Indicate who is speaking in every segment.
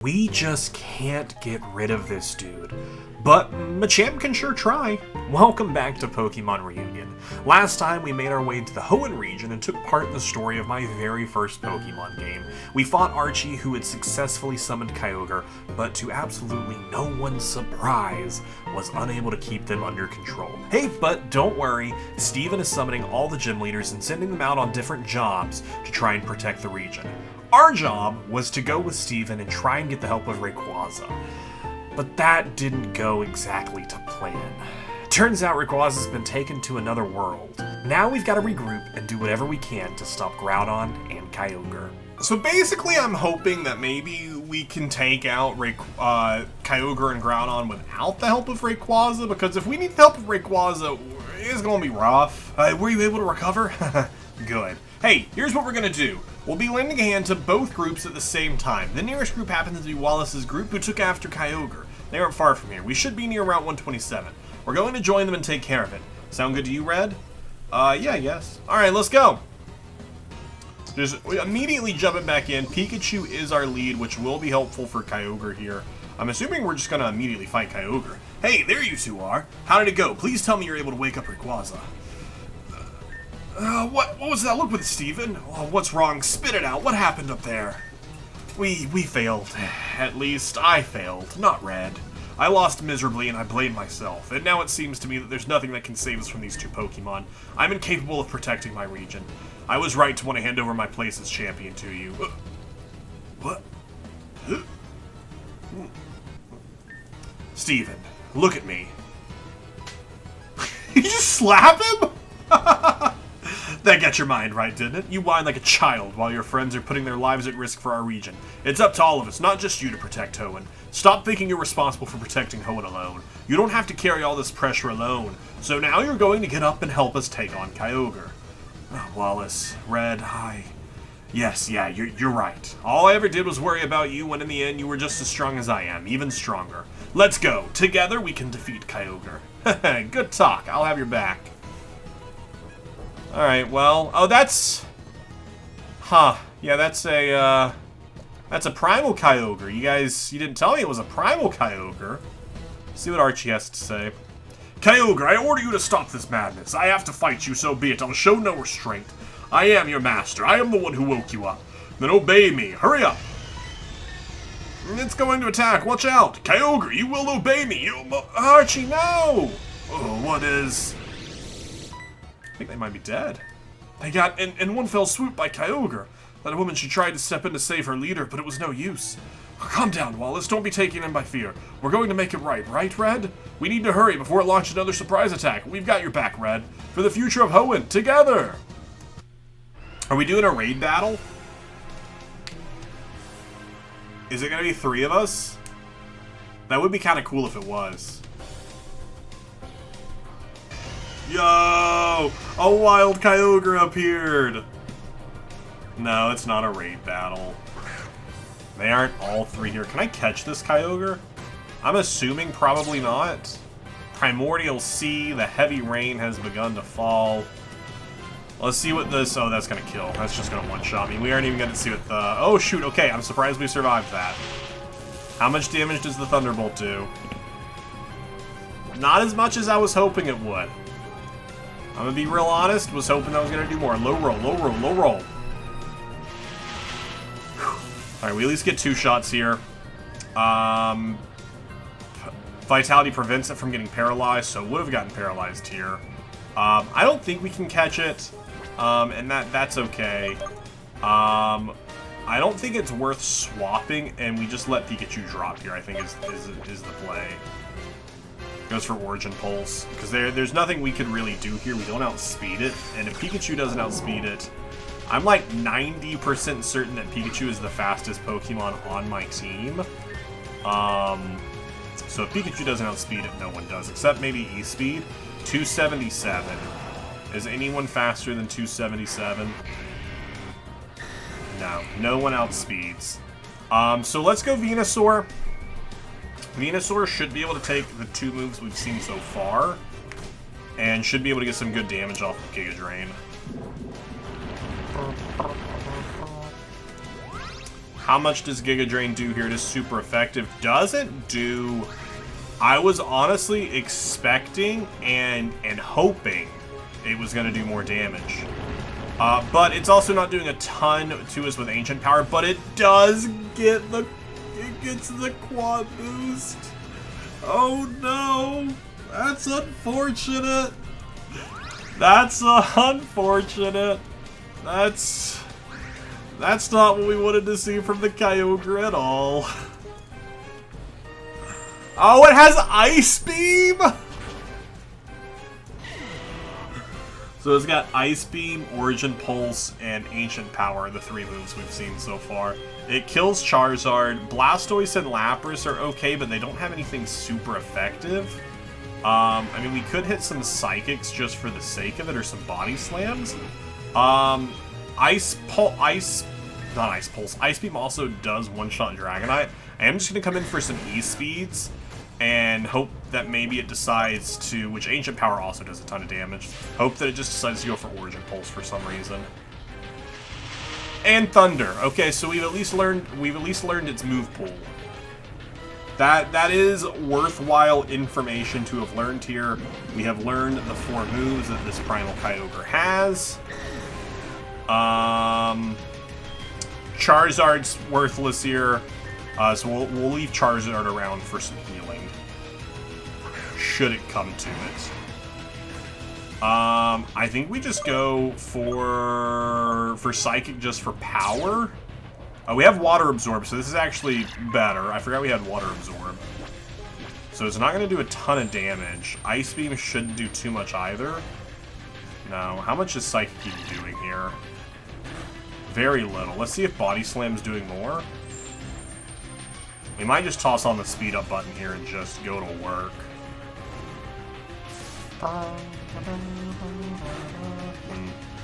Speaker 1: We just can't get rid of this dude. But Machamp can sure try. Welcome back to Pokemon Reunion. Last time we made our way to the Hoenn region and took part in the story of my very first Pokemon game. We fought Archie, who had successfully summoned Kyogre, but to absolutely no one's surprise, was unable to keep them under control. Hey, but don't worry, Steven is summoning all the gym leaders and sending them out on different jobs to try and protect the region. Our job was to go with Steven and try and get the help of Rayquaza. But that didn't go exactly to plan. Turns out Rayquaza's been taken to another world. Now we've got to regroup and do whatever we can to stop Groudon and Kyogre. So basically I'm hoping that maybe we can take out Kyogre and Groudon without the help of Rayquaza, because if we need the help of Rayquaza, it's going to be rough. Were you able to recover? Good. Hey, here's what we're going to do. We'll be lending a hand to both groups at the same time. The nearest group happens to be Wallace's group, who took after Kyogre. They aren't far from here. We should be near Route 127. We're going to join them and take care of it. Sound good to you, Red? Yeah, yes. Alright, let's go. Just immediately jumping back in. Pikachu is our lead, which will be helpful for Kyogre here. I'm assuming we're just going to immediately fight Kyogre. Hey, there you two are. How did it go? Please tell me you're able to wake up Rayquaza. What was that look with Steven? Oh, what's wrong? Spit it out. What happened up there? We failed. At least, I failed. Not Red. I lost miserably and I blame myself. And now it seems to me that there's nothing that can save us from these two Pokemon. I'm incapable of protecting my region. I was right to want to hand over my place as champion to you. What? Steven, look at me. You just slap him? That got your mind right, didn't it? You whine like a child while your friends are putting their lives at risk for our region. It's up to all of us, not just you, to protect Hoenn. Stop thinking you're responsible for protecting Hoenn alone. You don't have to carry all this pressure alone. So now you're going to get up and help us take on Kyogre. Oh, Wallace, Red, Yes, yeah, you're right. All I ever did was worry about you, when in the end you were just as strong as I am, even stronger. Let's go. Together we can defeat Kyogre. Good talk. I'll have your back. Alright, well, oh, that's... yeah, that's a Primal Kyogre. You didn't tell me it was a Primal Kyogre. See what Archie has to say. Kyogre, I order you to stop this madness. I have to fight you, so be it. I'll show no restraint. I am your master. I am the one who woke you up. Then obey me. Hurry up. It's going to attack. Watch out. Kyogre, you will obey me. Archie, no! Oh, what is... I think they might be dead. They got in one fell swoop by Kyogre. That woman, she tried to step in to save her leader, but it was no use. Calm down, Wallace. Don't be taken in by fear. We're going to make it right, Red? We need to hurry before it launches another surprise attack. We've got your back, Red. For the future of Hoenn, together! Are we doing a raid battle? Is it going to be 3 of us? That would be kind of cool if it was. Yo! A wild Kyogre appeared! No, it's not a raid battle. They aren't all 3 here. Can I catch this Kyogre? I'm assuming probably not. Primordial Sea, the heavy rain has begun to fall. Let's see what this... Oh, that's gonna kill. That's just gonna one-shot me. We aren't even gonna see what the... Oh, shoot. Okay, I'm surprised we survived that. How much damage does the Thunderbolt do? Not as much as I was hoping it would. I'm gonna be real honest, was hoping I was gonna do more. Low roll, low roll, low roll. Alright, we at least get 2 shots here. Vitality prevents it from getting paralyzed, so it would have gotten paralyzed here. I don't think we can catch it, and that's okay. I don't think it's worth swapping, and we just let Pikachu drop here, I think is the play. Goes for Origin Pulse, because there's nothing we could really do here. We don't outspeed it, and if Pikachu doesn't outspeed it, I'm like 90% certain that Pikachu is the fastest Pokemon on my team. So if Pikachu doesn't outspeed it, no one does, except maybe E-Speed. 277. Is anyone faster than 277? No, no one outspeeds. So let's go Venusaur. Venusaur should be able to take the 2 moves we've seen so far, and should be able to get some good damage off of Giga Drain. How much does Giga Drain do here? It is super effective. Doesn't do... I was honestly expecting and hoping it was going to do more damage. But it's also not doing a ton to us with Ancient Power, but it does get the... It gets the quad boost. Oh no! That's unfortunate. That's unfortunate. That's not what we wanted to see from the Kyogre at all. Oh, it has Ice Beam! So it's got Ice Beam, Origin Pulse, and Ancient Power, the 3 moves we've seen so far. It kills Charizard. Blastoise and Lapras are okay, but they don't have anything super effective. I mean, we could hit some Psychics just for the sake of it, or some Body Slams. Ice Beam also does one-shot Dragonite. I am just going to come in for some E-Speeds and hope that maybe it decides to, which Ancient Power also does a ton of damage, hope that it just decides to go for Origin Pulse for some reason. And Thunder. Okay, so we've at least learned its move pool. That is worthwhile information to have learned here. We have learned the 4 moves that this Primal Kyogre has. Charizard's worthless here, so we'll leave Charizard around for some healing, should it come to it. I think we just go for Psychic just for power. We have Water Absorb, so this is actually better. I forgot we had Water Absorb. So it's not going to do a ton of damage. Ice Beam shouldn't do too much either. No. How much is Psychic even doing here? Very little. Let's see if Body Slam's doing more. We might just toss on the speed up button here and just go to work.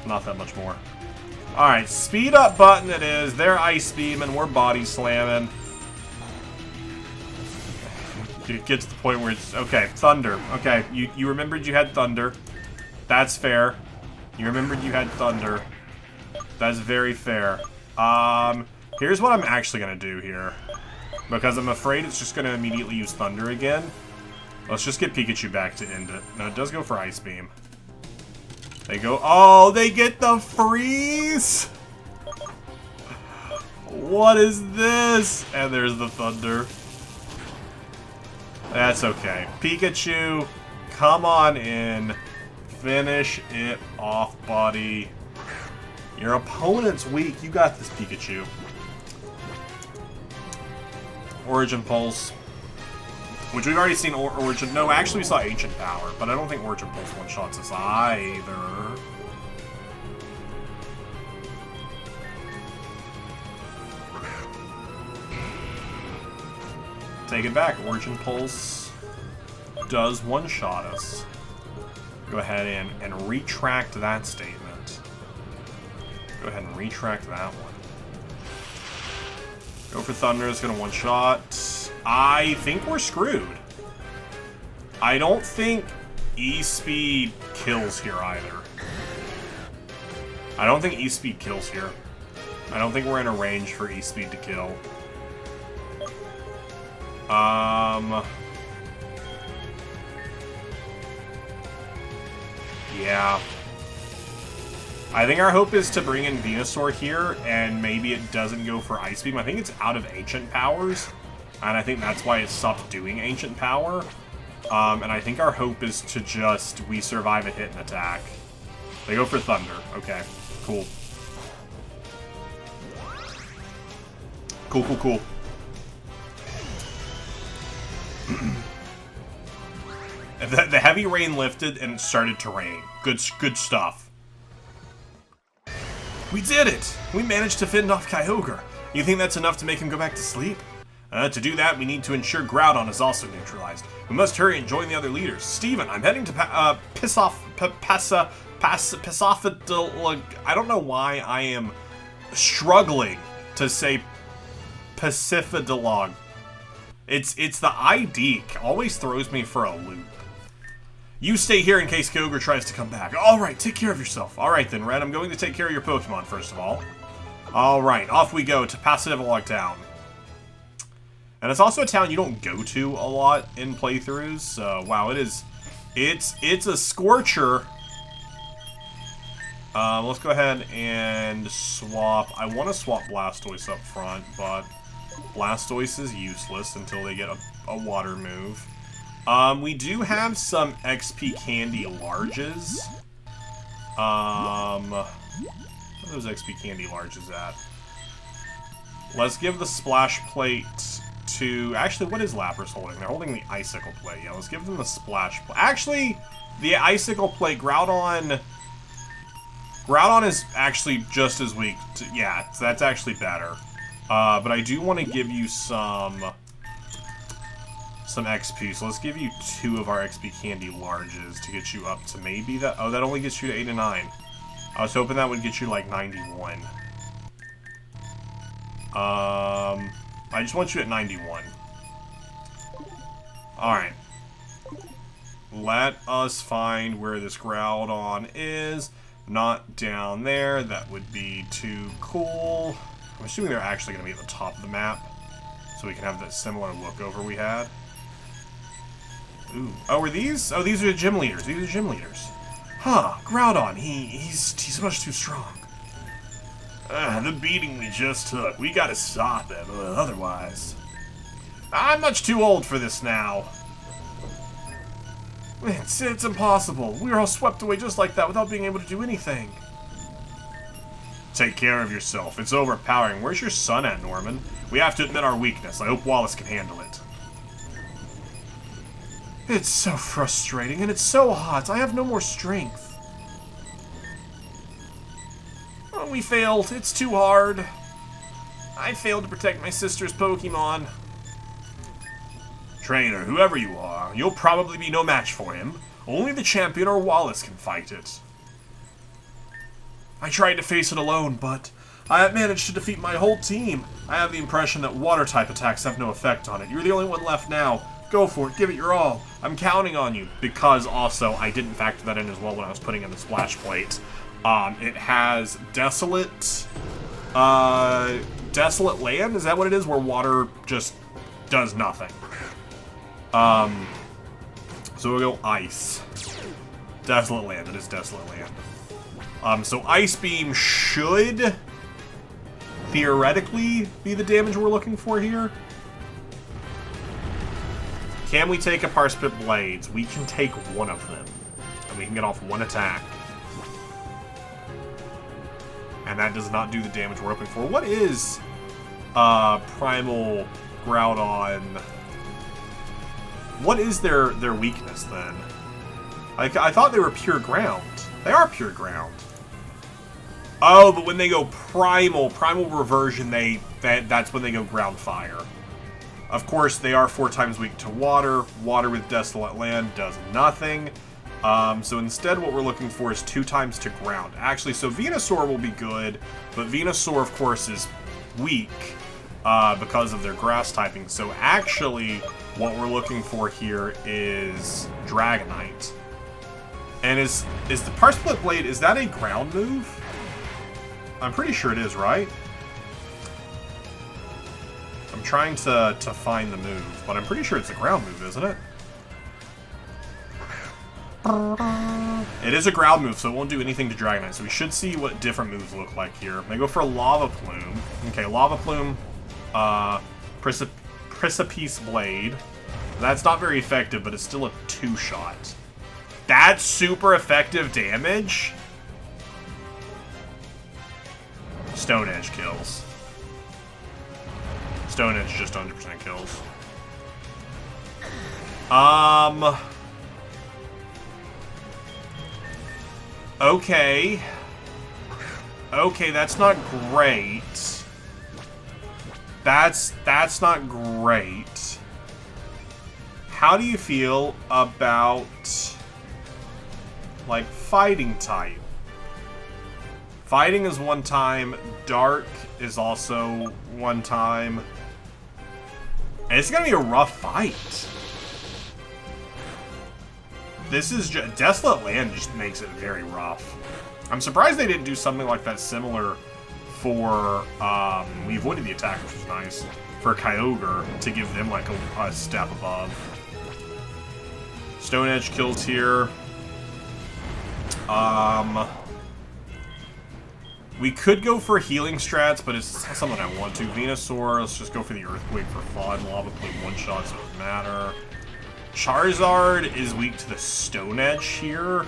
Speaker 1: Not that much more. Alright, speed up button it is. They're Ice Beam and we're Body Slamming. It gets to the point where it's... Okay, Thunder. Okay, you remembered you had Thunder. That's fair. You remembered you had Thunder. That's very fair. Here's what I'm actually going to do here. Because I'm afraid it's just going to immediately use Thunder again. Let's just get Pikachu back to end it. No, it does go for Ice Beam. They go... Oh, they get the freeze! What is this? And there's the Thunder. That's okay. Pikachu, come on in. Finish it off, buddy. Your opponent's weak. You got this, Pikachu. Origin Pulse. Which we've already seen Origin... No, actually we saw Ancient Power, but I don't think Origin Pulse one-shots us either. Take it back. Origin Pulse does one-shot us. Go ahead and retract that statement. Go ahead and retract that one. Go for Thunder. It's going to one-shot. I think we're screwed. I don't think E-Speed kills here either. I don't think E-Speed kills here. I don't think we're in a range for E-Speed to kill. Yeah. I think our hope is to bring in Venusaur here, and maybe it doesn't go for Ice Beam. I think it's out of Ancient Powers, and I think that's why it stopped doing Ancient Power. And I think our hope is to just, we survive a hit and attack. They go for Thunder. Okay, cool. Cool, cool, cool. The heavy rain lifted and it started to rain. Good stuff. We did it! We managed to fend off Kyogre. You think that's enough to make him go back to sleep? To do that, we need to ensure Groudon is also neutralized. We must hurry and join the other leaders. Steven, I'm heading to I don't know why I am struggling to say Pacifidilog. It's the ID. Always throws me for a loop. You stay here in case Kyogre tries to come back. Alright, take care of yourself. Alright then, Red, I'm going to take care of your Pokemon first of all. Alright, off we go to Passadevelok Town. And it's also a town you don't go to a lot in playthroughs, so wow, it's a scorcher. Let's go ahead and swap. I want to swap Blastoise up front, but Blastoise is useless until they get a water move. We do have some XP Candy Larges. Where are those XP Candy Larges at? Let's give the Splash Plate to... Actually, what is Lapras holding? They're holding the Icicle Plate. Yeah, let's give them the Splash Plate. Actually, the Icicle Plate, Groudon is actually just as weak. Yeah, so that's actually better. But I do want to give you some XP. So let's give you 2 of our XP Candy Larges to get you up to maybe that... Oh, that only gets you to 89. I was hoping that would get you like 91. I just want you at 91. Alright. Let us find where this Groudon is. Not down there. That would be too cool. I'm assuming they're actually going to be at the top of the map. So we can have that similar look over we had. Ooh. Oh, are these? Oh, these are the gym leaders. These are gym leaders. Huh. Groudon. He's much too strong. The beating we just took. We gotta stop him. Otherwise... I'm much too old for this now. It's impossible. We were all swept away just like that without being able to do anything. Take care of yourself. It's overpowering. Where's your son at, Norman? We have to admit our weakness. I hope Wallace can handle it. It's so frustrating, and it's so hot. I have no more strength. Oh, we failed. It's too hard. I failed to protect my sister's Pokemon. Trainer, whoever you are, you'll probably be no match for him. Only the champion or Wallace can fight it. I tried to face it alone, but I managed to defeat my whole team. I have the impression that water-type attacks have no effect on it. You're the only one left now. Go for it. Give it your all. I'm counting on you. Because also, I didn't factor that in as well when I was putting in the Splash Plate. It has Desolate... Desolate Land? Is that what it is? Where water just does nothing. So we'll go Ice. Desolate Land. It is Desolate Land. So Ice Beam should theoretically be the damage we're looking for here. Can we take a Parspit Blades? We can take one of them. And we can get off one attack. And that does not do the damage we're hoping for. What is Primal Groudon? What is their weakness then? I thought they were pure ground. They are pure ground. Oh, but when they go Primal Reversion, that's when they go Ground Fire. Of course, they are 4 times weak to water. Water with Desolate Land does nothing. So instead what we're looking for is 2 times to ground. Actually, so Venusaur will be good, but Venusaur, of course, is weak because of their grass typing. So actually, what we're looking for here is Dragonite. And is the Parsplit Blade, is that a ground move? I'm pretty sure it is, right? I'm trying to find the move, but I'm pretty sure it's a ground move, isn't it? It is a ground move, so it won't do anything to Dragonite. So we should see what different moves look like here. They go for Lava Plume. Okay, Lava Plume, Precipice Blade. That's not very effective, but it's still a 2-shot. That's super effective damage? Stone Edge kills. Stone Edge just 100% kills. Okay. Okay, that's not great. That's not great. How do you feel about, like, fighting type? Fighting is 1 time. Dark is also 1 time. And it's gonna be a rough fight. This is just... Desolate Land just makes it very rough. I'm surprised they didn't do something like that similar for, we avoided the attack, which was nice, for Kyogre to give them like a step above. Stone Edge kills here. We could go for healing strats, but it's not something I want to. Venusaur, let's just go for the Earthquake for fun. Lava Plate one-shot, so it doesn't matter. Charizard is weak to the Stone Edge here.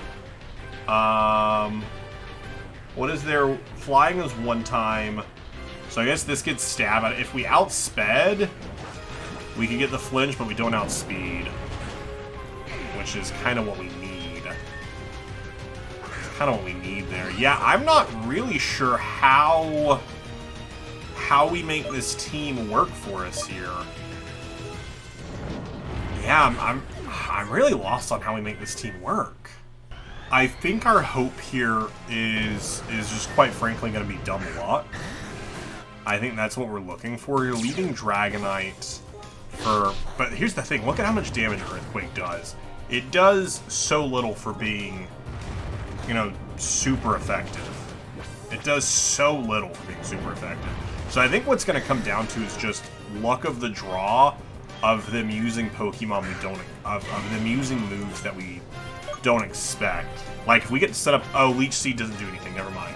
Speaker 1: What is there? Flying is one time. So I guess this gets stab at it. If we outsped, we could get the flinch, but we don't outspeed. Which is kind of what we need. Kind of what we need there. Yeah, I'm not really sure how we make this team work for us here. Yeah, I'm really lost on how we make this team work. I think our hope here is just quite frankly going to be dumb luck. I think that's what we're looking for. You're leaving Dragonite for... But here's the thing. Look at how much damage Earthquake does. It does so little for being... you know, super effective. It does so little for being super effective. So I think what's going to come down to is just luck of the draw of them using Pokemon we don't, of them using moves that we don't expect. Like if we get set up, oh, Leech Seed doesn't do anything, never mind.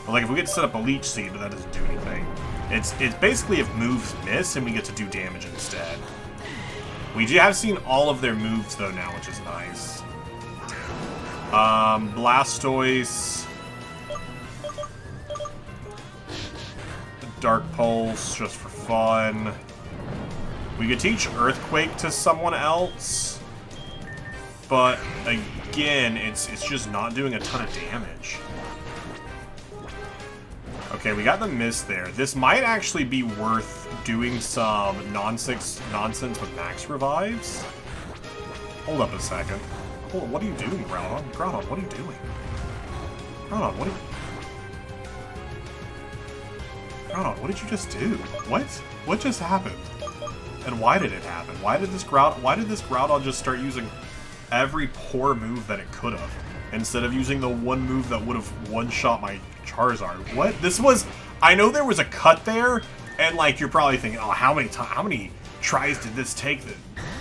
Speaker 1: But like if we get set up a Leech Seed, but that doesn't do anything. It's basically if moves miss and we get to do damage instead. We have seen all of their moves though now, which is nice. Blastoise. Dark Pulse, just for fun. We could teach Earthquake to someone else. But, again, it's just not doing a ton of damage. Okay, we got the miss there. This might actually be worth doing some nonsense with Max Revives. Hold up a second. Hold on, what are you doing, Groudon? Groudon, what are you doing? Groudon, what are you... Groudon, what did you just do? What? What just happened? And why did it happen? Why did this Groudon just start using every poor move that it could have, instead of using the one move that would have one-shot my Charizard? What? This was... I know there was a cut there, and like you're probably thinking, oh, how many tries did this take? The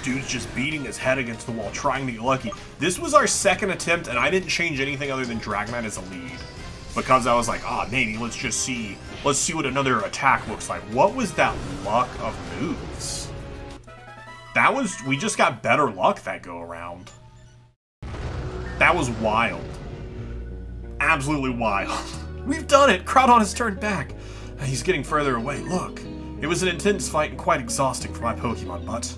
Speaker 1: dude's just beating his head against the wall, trying to get lucky. This was our second attempt, and I didn't change anything other than Dragonite as a lead. Because I was like, ah, maybe let's see what another attack looks like. What was that luck of moves? That was, we just got better luck that go around. That was wild. Absolutely wild. We've done it! Groudon has turned back. He's getting further away, look. It was an intense fight and quite exhausting for my Pokemon, but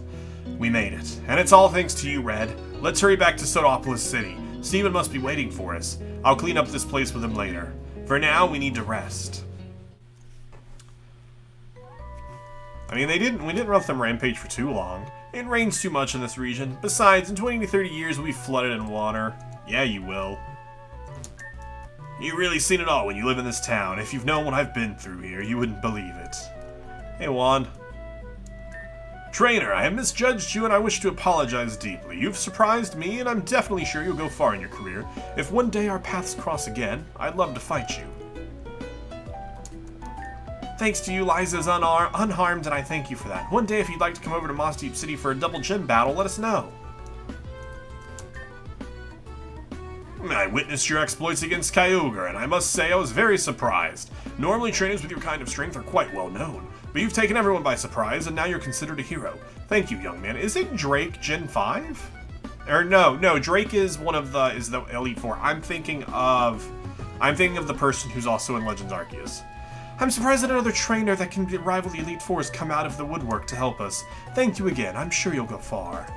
Speaker 1: we made it. And it's all thanks to you, Red. Let's hurry back to Sodopolis City. Steven must be waiting for us. I'll clean up this place with him later. For now, we need to rest. I mean, we didn't run them rampage for too long. It rains too much in this region. Besides, in 20 to 30 years, we'll be flooded in water. Yeah, you will. You've really seen it all when you live in this town. If you've known what I've been through here, you wouldn't believe it. Hey, Juan. Trainer, I have misjudged you and I wish to apologize deeply. You've surprised me and I'm definitely sure you'll go far in your career. If one day our paths cross again, I'd love to fight you. Thanks to you, Liza's unharmed, and I thank you for that. One day, if you'd like to come over to Moss Deep City for a double gym battle, let us know. I witnessed your exploits against Kyogre, and I must say I was very surprised. Normally, trainers with your kind of strength are quite well known, but you've taken everyone by surprise, and now you're considered a hero. Thank you, young man. Is it Drake Gen 5? Or no, Drake is one of the Elite Four. I'm thinking of the person who's also in Legends Arceus. I'm surprised that another trainer that can rival the Elite Four has come out of the woodwork to help us. Thank you again. I'm sure you'll go far.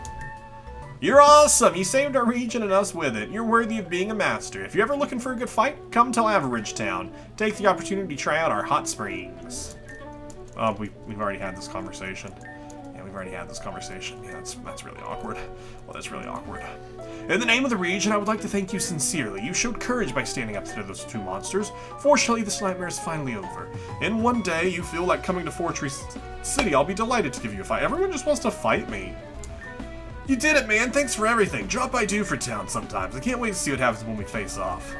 Speaker 1: You're awesome! You saved our region and us with it. You're worthy of being a master. If you're ever looking for a good fight, come to Average Town. Take the opportunity to try out our hot springs. Oh, we've already had this conversation. Yeah, we've already had this conversation. Yeah, that's really awkward. Well, that's really awkward. In the name of the region, I would like to thank you sincerely. You showed courage by standing up to those two monsters. Fortunately, this nightmare is finally over. In one day, you feel like coming to Fortress City. I'll be delighted to give you a fight. Everyone just wants to fight me. You did it, man. Thanks for everything. Drop by Dewford Town sometimes. I can't wait to see what happens when we face off.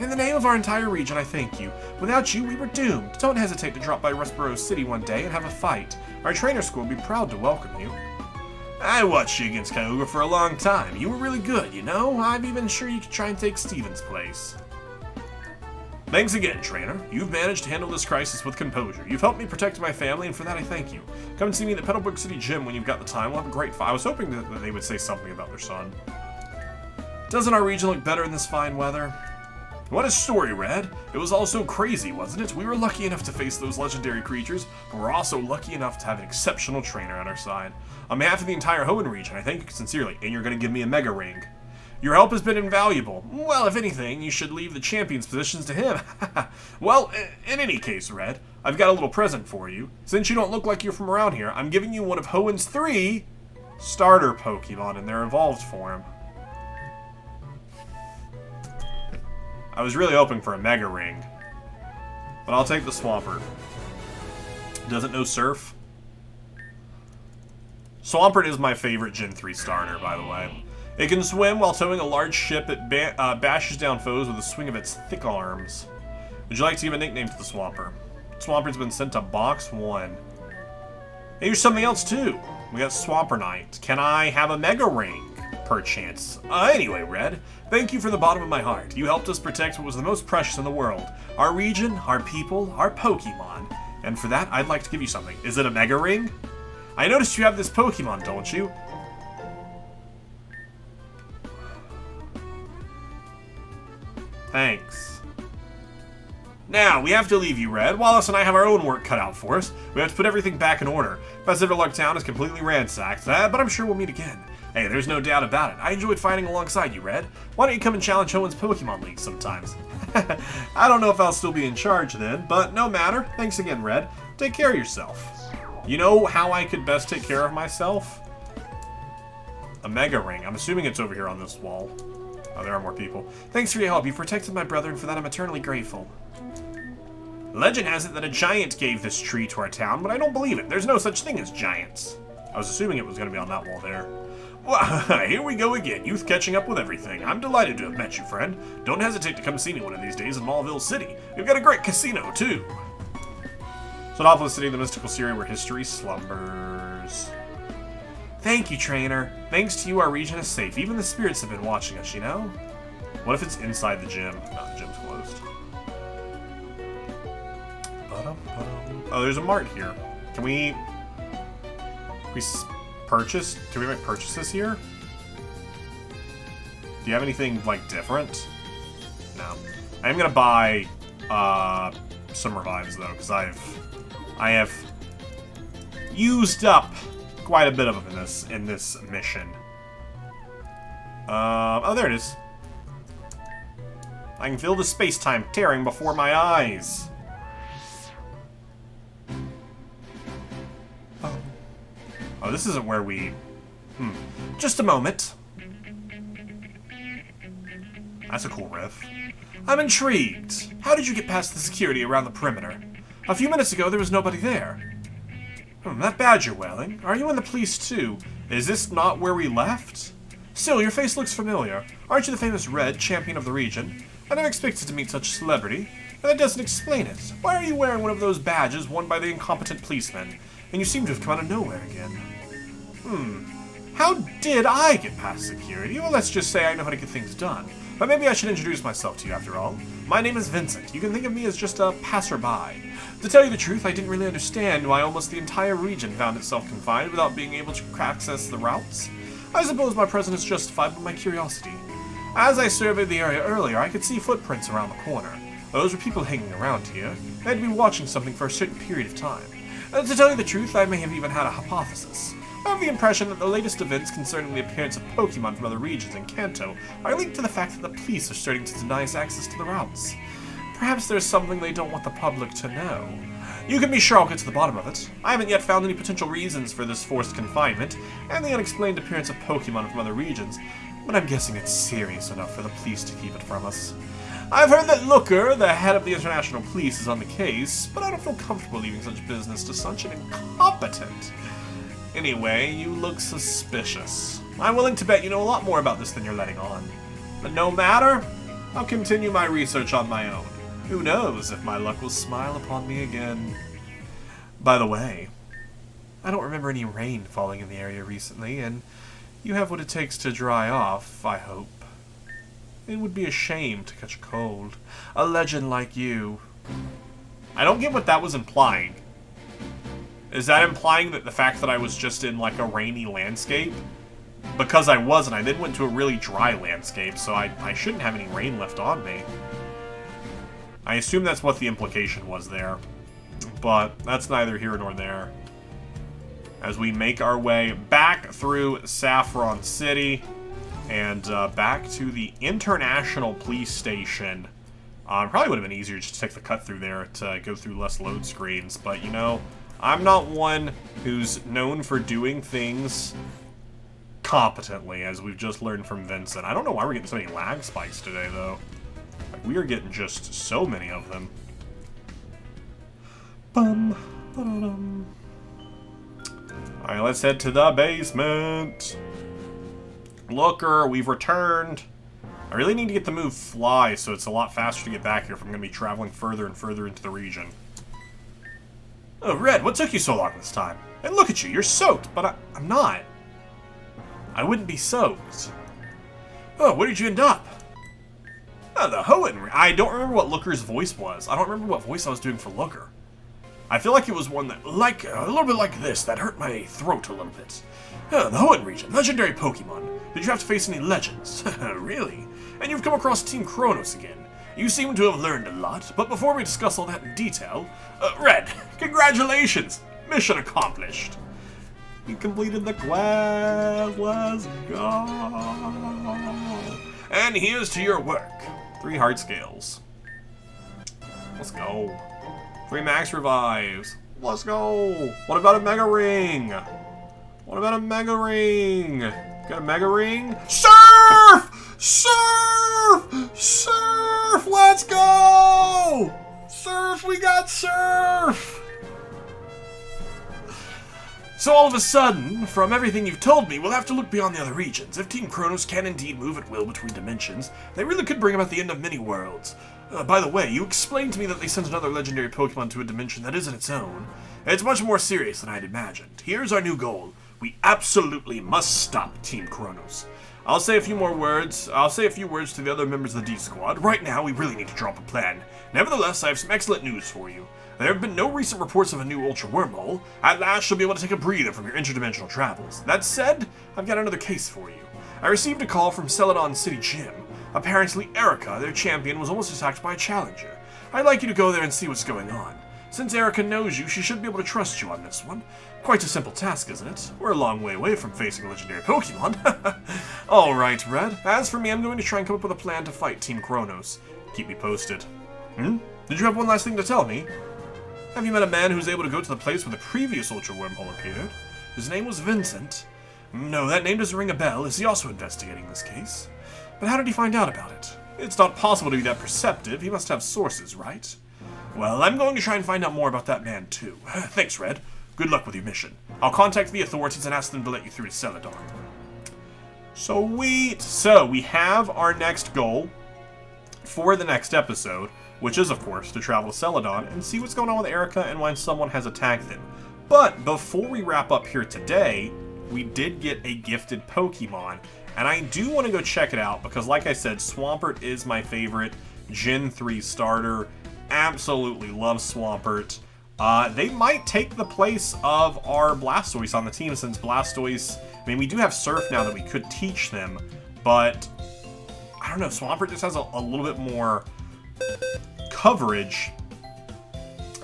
Speaker 1: In the name of our entire region, I thank you. Without you, we were doomed. Don't hesitate to drop by Rustboro City one day and have a fight. Our trainer school will be proud to welcome you. I watched you against Kyogre for a long time. You were really good, you know? I'm even sure you could try and take Steven's place. Thanks again, trainer. You've managed to handle this crisis with composure. You've helped me protect my family, and for that I thank you. Come and see me at the Petalburg City Gym when you've got the time. We'll have a great fight. I was hoping that they would say something about their son. Doesn't our region look better in this fine weather? What a story, Red. It was all so crazy, wasn't it? We were lucky enough to face those legendary creatures, but we're also lucky enough to have an exceptional trainer at our side. On behalf of the entire Hoenn region, I thank you sincerely, and you're going to give me a Mega Ring. Your help has been invaluable. Well, if anything, you should leave the champion's positions to him. Well, in any case, Red, I've got a little present for you. Since you don't look like you're from around here, I'm giving you one of Hoenn's 3 starter Pokemon in their evolved form. I was really hoping for a Mega Ring, but I'll take the Swampert. Doesn't know Surf? Swampert is my favorite Gen 3 starter, by the way. It can swim while towing a large ship. It bashes down foes with a swing of its thick arms. Would you like to give a nickname to the Swampert? Swampert's been sent to Box 1. Hey, here's something else, too. We got Swampernite. Can I have a Mega Ring? Perchance. Anyway, Red, thank you from the bottom of my heart. You helped us protect what was the most precious in the world. Our region, our people, our Pokemon. And for that, I'd like to give you something. Is it a Mega Ring? I noticed you have this Pokemon, don't you? Thanks. Now, we have to leave you, Red. Wallace and I have our own work cut out for us. We have to put everything back in order. Festivalug Town is completely ransacked, but I'm sure we'll meet again. Hey, there's no doubt about it. I enjoyed fighting alongside you, Red. Why don't you come and challenge Hoenn's Pokemon League sometimes? I don't know if I'll still be in charge then, but no matter. Thanks again, Red. Take care of yourself. You know how I could best take care of myself? A Mega Ring. I'm assuming it's over here on this wall. Oh, there are more people. Thanks for your help. You've protected my brother, and for that I'm eternally grateful. Legend has it that a giant gave this tree to our town, but I don't believe it. There's no such thing as giants. I was assuming it was going to be on that wall there. Well, here we go again. Youth catching up with everything. I'm delighted to have met you, friend. Don't hesitate to come see me one of these days in Mallville City. We've got a great casino, too. Sonopolis City, the mystical city where history slumbers. Thank you, trainer. Thanks to you, our region is safe. Even the spirits have been watching us, you know? What if it's inside the gym? No, the gym's closed. Oh, there's a mart here. Can we purchase? Can we make purchases here? Do you have anything, like, different? No. I am gonna buy, some revives, though, because I have used up quite a bit of them in this mission. Oh, there it is. I can feel the space-time tearing before my eyes. Oh, this isn't where we... Just a moment. That's a cool riff. I'm intrigued. How did you get past the security around the perimeter? A few minutes ago, there was nobody there. That badge you're wearing. Are you in the police, too? Is this not where we left? Still, your face looks familiar. Aren't you the famous Red, champion of the region? I never expected to meet such a celebrity. And that doesn't explain it. Why are you wearing one of those badges worn by the incompetent policemen? And you seem to have come out of nowhere again. How did I get past security? Well, let's just say I know how to get things done. But maybe I should introduce myself to you after all. My name is Vincent. You can think of me as just a passerby. To tell you the truth, I didn't really understand why almost the entire region found itself confined without being able to access the routes. I suppose my presence is justified by my curiosity. As I surveyed the area earlier, I could see footprints around the corner. Those were people hanging around here. They had to be watching something for a certain period of time. To tell you the truth, I may have even had a hypothesis. I have the impression that the latest events concerning the appearance of Pokemon from other regions in Kanto are linked to the fact that the police are starting to deny us access to the routes. Perhaps there's something they don't want the public to know. You can be sure I'll get to the bottom of it. I haven't yet found any potential reasons for this forced confinement and the unexplained appearance of Pokemon from other regions, but I'm guessing it's serious enough for the police to keep it from us. I've heard that Looker, the head of the International Police, is on the case, but I don't feel comfortable leaving such business to such an incompetent. Anyway, you look suspicious. I'm willing to bet you know a lot more about this than you're letting on. But no matter, I'll continue my research on my own. Who knows if my luck will smile upon me again. By the way, I don't remember any rain falling in the area recently, and you have what it takes to dry off, I hope. It would be a shame to catch a cold. A legend like you. I don't get what that was implying. Is that implying that the fact that I was just in, like, a rainy landscape? Because I wasn't. I then went to a really dry landscape, so I shouldn't have any rain left on me. I assume that's what the implication was there. But that's neither here nor there. As we make our way back through Saffron City and back to the International Police Station. Probably would have been easier just to take the cut through there to go through less load screens, but you know, I'm not one who's known for doing things competently, as we've just learned from Vincent. I don't know why we're getting so many lag spikes today, though. Like, we are getting just so many of them. Alright, let's head to the basement. Looker, we've returned. I really need to get the move Fly, so it's a lot faster to get back here if I'm going to be traveling further and further into the region. Oh, Red, what took you so long this time? And look at you, you're soaked, but I'm not. I wouldn't be soaked. Oh, where did you end up? Oh, the Hoenn. I don't remember what Looker's voice was. I don't remember what voice I was doing for Looker. I feel like it was one that, like, a little bit like this, that hurt my throat a little bit. Oh, the Hoenn region, legendary Pokemon. Did you have to face any legends? Really? And you've come across Team Kronos again. You seem to have learned a lot, but before we discuss all that in detail, Red, congratulations! Mission accomplished. We completed the quest, let's go! And here's to your work. 3 heart scales. Let's go. 3 max revives. Let's go! What about a Mega Ring? What about a Mega Ring? Got a Mega Ring? Surf! Surf! Surf! Let's go! Surf! We got Surf! So all of a sudden, from everything you've told me, we'll have to look beyond the other regions. If Team Kronos can indeed move at will between dimensions, they really could bring about the end of many worlds. By the way, you explained to me that they sent another legendary Pokemon to a dimension that isn't its own. It's much more serious than I'd imagined. Here's our new goal. We absolutely must stop Team Kronos. I'll say a few words to the other members of the D-Squad. Right now, we really need to drop a plan. Nevertheless, I have some excellent news for you. There have been no recent reports of a new Ultra Wormhole. At last, you'll be able to take a breather from your interdimensional travels. That said, I've got another case for you. I received a call from Celadon City Gym. Apparently, Erica, their champion, was almost attacked by a challenger. I'd like you to go there and see what's going on. Since Erica knows you, she should be able to trust you on this one. Quite a simple task, isn't it? We're a long way away from facing a legendary Pokemon. Alright, Red. As for me, I'm going to try and come up with a plan to fight Team Kronos. Keep me posted. Did you have one last thing to tell me? Have you met a man who's able to go to the place where the previous Ultra Wormhole appeared? His name was Vincent. No, that name doesn't ring a bell. Is he also investigating this case? But how did he find out about it? It's not possible to be that perceptive. He must have sources, right? Well, I'm going to try and find out more about that man, too. Thanks, Red. Good luck with your mission. I'll contact the authorities and ask them to let you through to Celadon. Sweet! So, we have our next goal for the next episode, which is, of course, to travel to Celadon and see what's going on with Erica and why someone has attacked them. But before we wrap up here today, we did get a gifted Pokemon, and I do want to go check it out because, like I said, Swampert is my favorite Gen 3 starter. Absolutely love Swampert. They might take the place of our Blastoise on the team, since Blastoise, I mean, we do have Surf now that we could teach them, but I don't know, Swampert just has a little bit more coverage.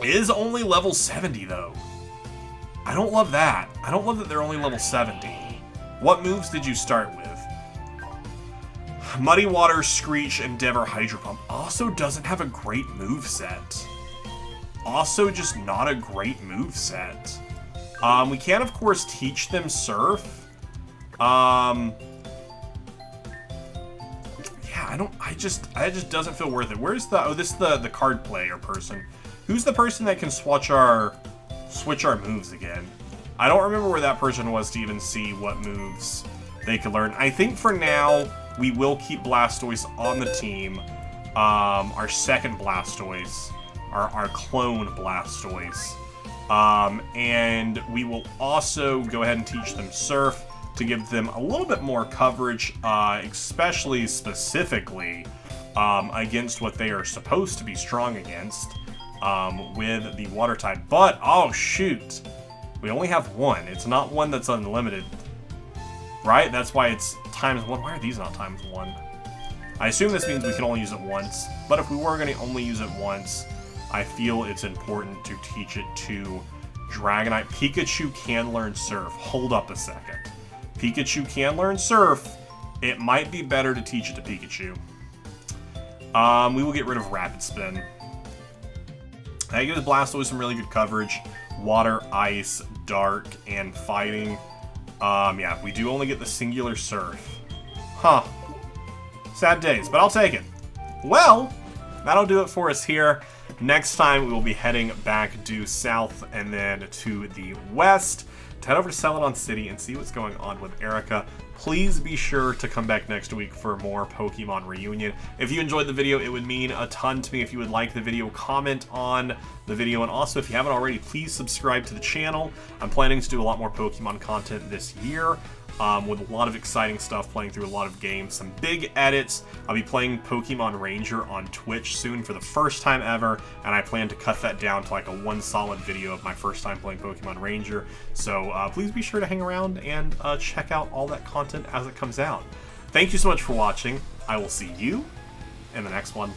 Speaker 1: It is only level 70, though. I don't love that. I don't love that they're only level 70. What moves did you start with? Muddy Water, Screech, Endeavor, Hydro Pump also doesn't have a great moveset. Also just not a great moveset. We can, of course, teach them Surf. Yeah, it just doesn't feel worth it. Where's the, oh, this is the card player person. Who's the person that can switch our moves again? I don't remember where that person was to even see what moves they could learn. I think for now, we will keep Blastoise on the team. our second Blastoise, our clone Blastoise. And we will also go ahead and teach them Surf to give them a little bit more coverage, especially specifically against what they are supposed to be strong against with the Water type. But, oh shoot, we only have one. It's not one that's unlimited, right? That's why it's times one. Why are these not times one? I assume this means we can only use it once, but if we were going to only use it once, I feel it's important to teach it to Dragonite. Pikachu can learn Surf. Hold up a second. Pikachu can learn Surf. It might be better to teach it to Pikachu. We will get rid of Rapid Spin. That gives Blastoise some really good coverage. Water, Ice, Dark, and Fighting. Yeah, we do only get the singular Surf. Huh. Sad days, but I'll take it. Well, that'll do it for us here. Next time, we will be heading back due south and then to the west to head over to Celadon City and see what's going on with Erica. Please be sure to come back next week for more Pokemon Reunion. If you enjoyed the video, it would mean a ton to me if you would like the video, comment on the video, and also if you haven't already, please subscribe to the channel. I'm planning to do a lot more Pokemon content this year. With a lot of exciting stuff, playing through a lot of games, some big edits. I'll be playing Pokemon Ranger on Twitch soon for the first time ever, and I plan to cut that down to like a one solid video of my first time playing Pokemon Ranger. So please be sure to hang around and check out all that content as it comes out. Thank you so much for watching. I will see you in the next one.